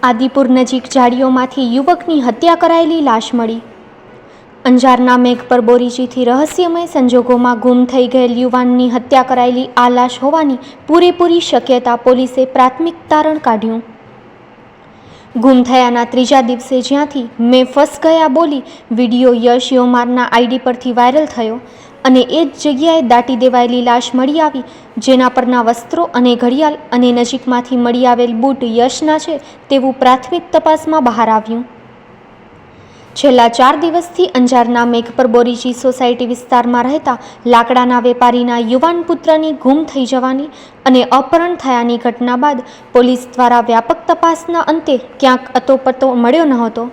આદિપુર નજીક ઝાડીઓમાંથી યુવકની હત્યા કરાયેલી લાશ મળી। અંજારના મેઘપર બોરીચીથી રહસ્યમય સંજોગોમાં ગુમ થઈ ગયેલ યુવાનની હત્યા કરાયેલી આ લાશ હોવાની પૂરેપૂરી શક્યતા પોલીસે પ્રાથમિક તારણ કાઢ્યું। ગુમ થયાના ત્રીજા દિવસે જ્યાંથી મેં ફસ ગયા બોલી વિડીયો યશ યોમારના આઈડી પરથી વાયરલ થયો અને એ જ જગ્યાએ દાટી દેવાયેલી લાશ મળી આવી, જેના પરના વસ્ત્રો અને ઘડિયાળ અને નજીકમાંથી મળી આવેલ બૂટ યશના છે તેવું પ્રાથમિક તપાસમાં બહાર આવ્યું। છેલ્લા 4 દિવસથી અંજારના મેઘપર બોરીચી સોસાયટી વિસ્તારમાં રહેતા લાકડાના વેપારીના યુવાન પુત્રની ગુમ થઈ જવાની અને અપહરણ થયાની ઘટના બાદ પોલીસ દ્વારા વ્યાપક તપાસના અંતે ક્યાંક અતોપતો મળ્યો નહોતો।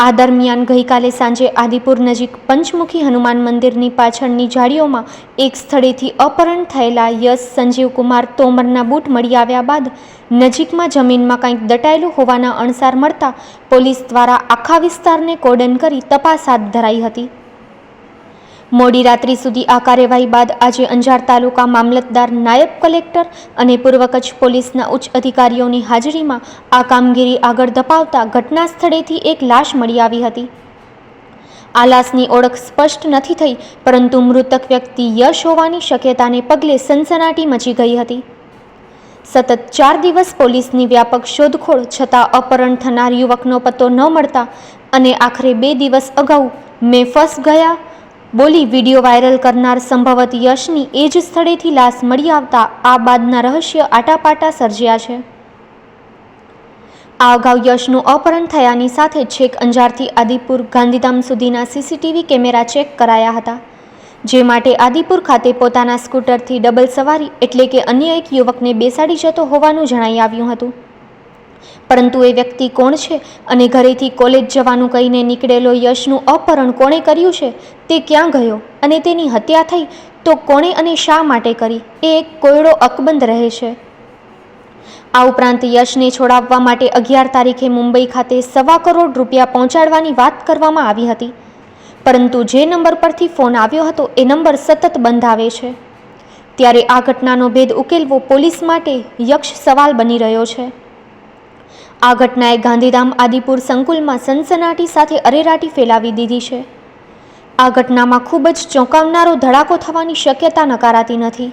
આ દરમિયાન ગઈકાલે સાંજે આદિપુર નજીક પંચમુખી હનુમાન મંદિરની પાછળની ઝાડીઓમાં એક સ્થળેથી અપહરણ થયેલા યશ સંજીવકુમાર તોમરના બૂટ મળી આવ્યા બાદ નજીકમાં જમીનમાં કંઈક દટાયેલું હોવાના અણસાર મળતા પોલીસ દ્વારા આખા વિસ્તારને કોર્ડન કરી તપાસ હાથ ધરાઈ હતી। મોડી રાત્રિ સુધી આ કાર્યવાહી બાદ આજે અંજાર તાલુકા મામલતદાર, નાયબ કલેક્ટર અને પૂર્વ કચ્છ પોલીસના ઉચ્ચ અધિકારીઓની હાજરીમાં આ કામગીરી આગળ ધપાવતા ઘટના સ્થળેથી એક લાશ મળી આવી હતી। આ લાશની ઓળખ સ્પષ્ટ નથી થઈ, પરંતુ મૃતક વ્યક્તિ યશ હોવાની શક્યતાને પગલે સનસનાટી મચી ગઈ હતી। સતત 4 દિવસ પોલીસની વ્યાપક શોધખોળ છતાં અપહરણ થનાર યુવકનો પત્તો ન મળતા અને આખરે 2 દિવસ અગાઉ મેં ફસ ગયા બોલી વિડીયો વાયરલ કરનાર સંભવત યશની એ જ સ્થળેથી લાશ મળી આવતા આ બાદના રહસ્ય આટાપાટા સર્જ્યા છે। આ અગાઉ યશનું અપહરણ થયાની સાથે છેક અંજારથી આદિપુર ગાંધીધામ સુધીના સીસીટીવી કેમેરા ચેક કરાયા હતા, જે માટે આદિપુર ખાતે પોતાના સ્કૂટરથી ડબલ સવારી એટલે કે અન્ય એક યુવકને બેસાડી જતો હોવાનું જણાઈ આવ્યું હતું, પરંતુ એ વ્યક્તિ કોણ છે અને ઘરેથી કોલેજ જવાનું કહીને નીકળેલો યશનું અપહરણ કોણે કર્યું છે, તે ક્યાં ગયો અને તેની હત્યા થઈ તો કોણે અને શા માટે કરી, એ એક કોયડો અકબંધ રહે છે। આ ઉપરાંત યશને છોડાવવા માટે 11 તારીખે મુંબઈ ખાતે ₹1.25 કરોડ પહોંચાડવાની વાત કરવામાં આવી હતી, પરંતુ જે નંબર પરથી ફોન આવ્યો હતો એ નંબર સતત બંધ આવે છે। ત્યારે આ ઘટનાનો ભેદ ઉકેલવો પોલીસ માટે યક્ષ સવાલ બની રહ્યો છે। આ ઘટનાએ ગાંધીધામ આદિપુર સંકુલમાં સનસનાટી સાથે અરેરાટી ફેલાવી દીધી છે। આ ઘટનામાં ખૂબ જ ચોંકાવનારો ધડાકો થવાની શક્યતા નકારાતી નથી।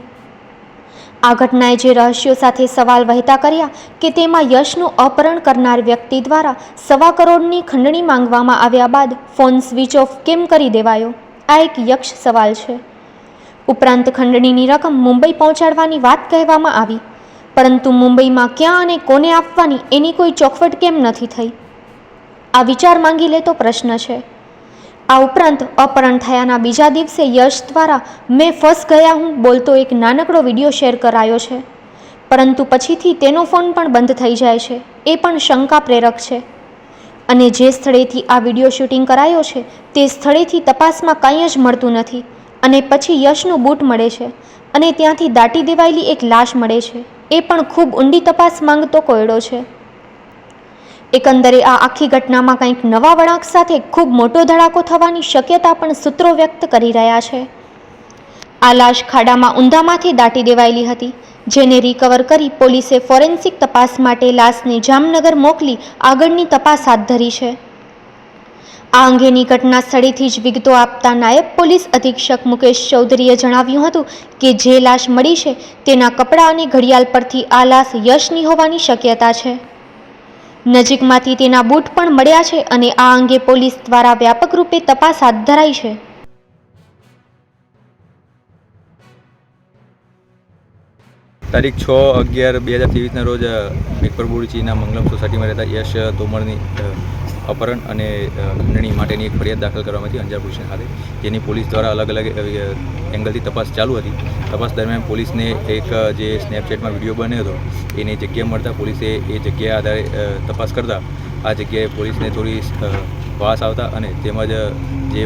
આ ઘટનાએ જે રહસ્યો સાથે સવાલ વહેતા કર્યા કે તેમાં યશનું અપહરણ કરનાર વ્યક્તિ દ્વારા ₹1.25 કરોડની ખંડણી માંગવામાં આવ્યા બાદ ફોન સ્વિચ ઓફ કેમ કરી દેવાયો, આ એક યક્ષ સવાલ છે। ઉપરાંત ખંડણીની રકમ મુંબઈ પહોંચાડવાની વાત કહેવામાં આવી, પરંતુ મુંબઈમાં ક્યાં અને કોને આપવાની એની કોઈ ચોખવટ કેમ નથી થઈ, આ વિચાર માંગી લેતો પ્રશ્ન છે। આ ઉપરાંત અપહરણ થયાના બીજા દિવસે યશ દ્વારા મેં ફસ ગયા હું બોલતો એક નાનકડો વિડીયો શેર કરાયો છે, પરંતુ પછીથી તેનો ફોન પણ બંધ થઈ જાય છે, એ પણ શંકા પ્રેરક છે। અને જે સ્થળેથી આ વિડીયો શૂટિંગ કરાયો છે તે સ્થળેથી તપાસમાં કંઈ જ મળતું નથી અને પછી યશનું બૂટ મળે છે અને ત્યાંથી દાટી દેવાયેલી એક લાશ મળે છે, એ પણ ખૂબ ઊંડી તપાસ માંગતો કોયડો છે। એકંદરે આ આખી ઘટનામાં કંઈક નવા વળાંક સાથે ખૂબ મોટો ધડાકો થવાની શક્યતા પણ સૂત્રો વ્યક્ત કરી રહ્યા છે। આ લાશ ખાડામાં ઊંધામાંથી દાટી દેવાયેલી હતી, જેને રિકવર કરી પોલીસે ફોરેન્સિક તપાસ માટે લાશને જામનગર મોકલી આગળની તપાસ હાથ ધરી છે। આ અંગેની ઘટના સ્થળેથી જ વિગતો આપતા નાયબ પોલીસ અધિક્ષક મુકેશ ચૌધરીએ જણાવ્યું હતું કે જે લાશ મળી છે તેના કપડાં અને ઘડિયાળ પરથી આ લાશ યશની હોવાની શક્યતા છે। નજીકમાંથી તેના બૂટ પણ મળ્યા છે અને આ અંગે પોલીસ દ્વારા વ્યાપક રૂપે તપાસ હાથ ધરાઈ છે। તારીખ 6/11/2023ના રોજ મેઘપર બોરીચીના મંગલમ સોસાયટીમાં રહેતા યશ તોમરની અપહરણ અને ખંડણી માટેની એક ફરિયાદ દાખલ કરવામાં હતી અંજાર પોલીસ સ્ટેશન ખાતે, જેની પોલીસ દ્વારા અલગ અલગ એંગલથી તપાસ ચાલુ હતી। તપાસ દરમિયાન પોલીસને એક જે સ્નેપચેટમાં વિડીયો બન્યો હતો એની જગ્યા મળતા પોલીસે એ જગ્યા આધારે તપાસ કરતા આ જગ્યાએ પોલીસને થોડી વાસ આવતા અને તેમજ જે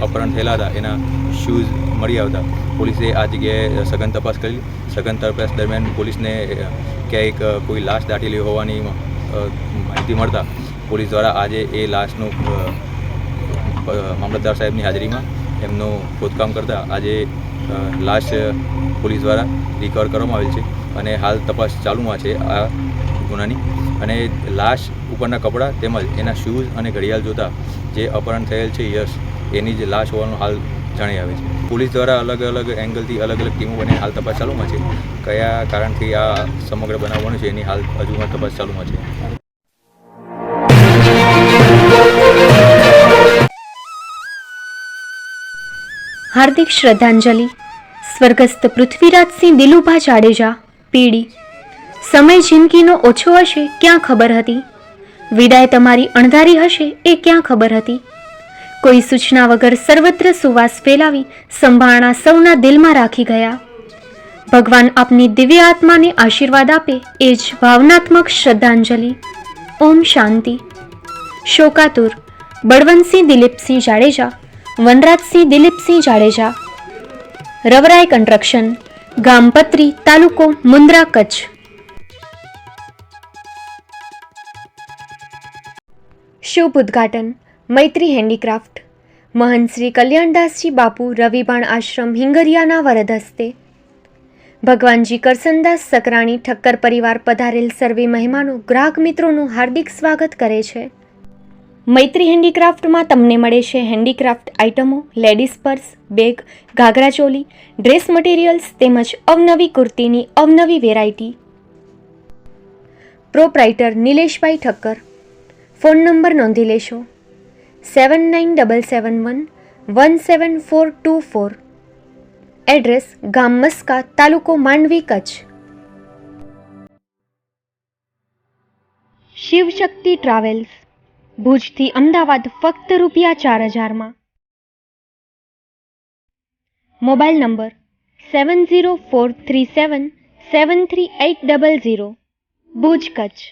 અપહરણ થયેલા હતા એના શૂઝ મળી આવતા પોલીસે આ જગ્યાએ સઘન તપાસ કરી। સઘન તપાસ દરમિયાન પોલીસને ક્યાંક કોઈ લાશ દાટેલી હોવાની માહિતી મળતા પોલીસ દ્વારા આજે એ લાશનું મામલતદાર સાહેબની હાજરીમાં એમનું ખોદકામ કરતા આજે લાશ પોલીસ દ્વારા રિકવર કરવામાં આવેલ છે અને હાલ તપાસ ચાલુમાં છે। આ ગુનાની. અને લાશ ઉપરના કપડાં તેમજ એના શૂઝ અને ઘડિયાળ જોતાં જે અપહરણ થયેલ છે યશ, એની જ લાશ હોવાનું હાલ જણાઈ આવે છે. પોલીસ દ્વારા અલગ અલગ એંગલથી અલગ અલગ ટીમો બની હાલ તપાસ ચાલુમાં છે. કયા કારણથી આ સમગ્ર બનાવ બન્યો છે એની હાલ હજુ તપાસ ચાલુમાં છે. હાર્દિક શ્રદ્ધાંજલિ સ્વર્ગસ્થ પૃથ્વીરાજસિંહ દિલુભા જાડેજા, પીડી. સમય જિંદગીનો ઓછો હશે ક્યાં ખબર હતી, વિદાય તમારી અણધારી હશે એ ક્યાં ખબર હતી. કોઈ સૂચના વગર સર્વત્ર સુવાસ ફેલાવી સંભાળણા સૌના દિલમાં રાખી ગયા. ભગવાન આપની દિવ્ય આત્માને આશીર્વાદ આપે એ જ ભાવનાત્મક શ્રદ્ધાંજલિ. ઓમ શાંતિ. શોકાતુર બળવંતસિંહ દિલીપસિંહ જાડેજા, વનરાજસિંહ દિલીપસિંહ જાડેજા. રવરાય કન્સ્ટ્રક્શન, ગામ પત્રી, તાલુકો મુન્દ્રા, કચ્છ. શુભ ઉદ્ઘાટન મૈત્રી હેન્ડીક્રાફ્ટ, મહંત શ્રી કલ્યાણદાસજી બાપુ રવિબાણ આશ્રમ હિંગરિયાના વરદ હસ્તે. ભગવાનજી કરસનદાસ સકરાણી ઠક્કર પરિવાર પધારેલ સર્વે મહેમાનો, ગ્રાહક મિત્રોનું હાર્દિક સ્વાગત કરે છે. મૈત્રી હેન્ડીક્રાફ્ટમાં તમને મળે છે હેન્ડીક્રાફ્ટ આઇટમો, લેડીઝ પર્સ, બેગ, ઘાઘરા ચોલી, ડ્રેસ મટીરિયલ્સ તેમજ અવનવી કુર્તીની અવનવી વેરાયટી. પ્રોપ્રાઇટર નિલેશભાઈ ઠક્કર. ફોન નંબર નોંધી લેશો 7977117424. એડ્રેસ ગામ મસ્કા, તાલુકો માંડવી, કચ્છ. શિવશક્તિ ટ્રાવેલ્સ, ભુજથી અમદાવાદ ફક્ત ₹4000. Mobile number 7043773800, Bhuj, Kutch.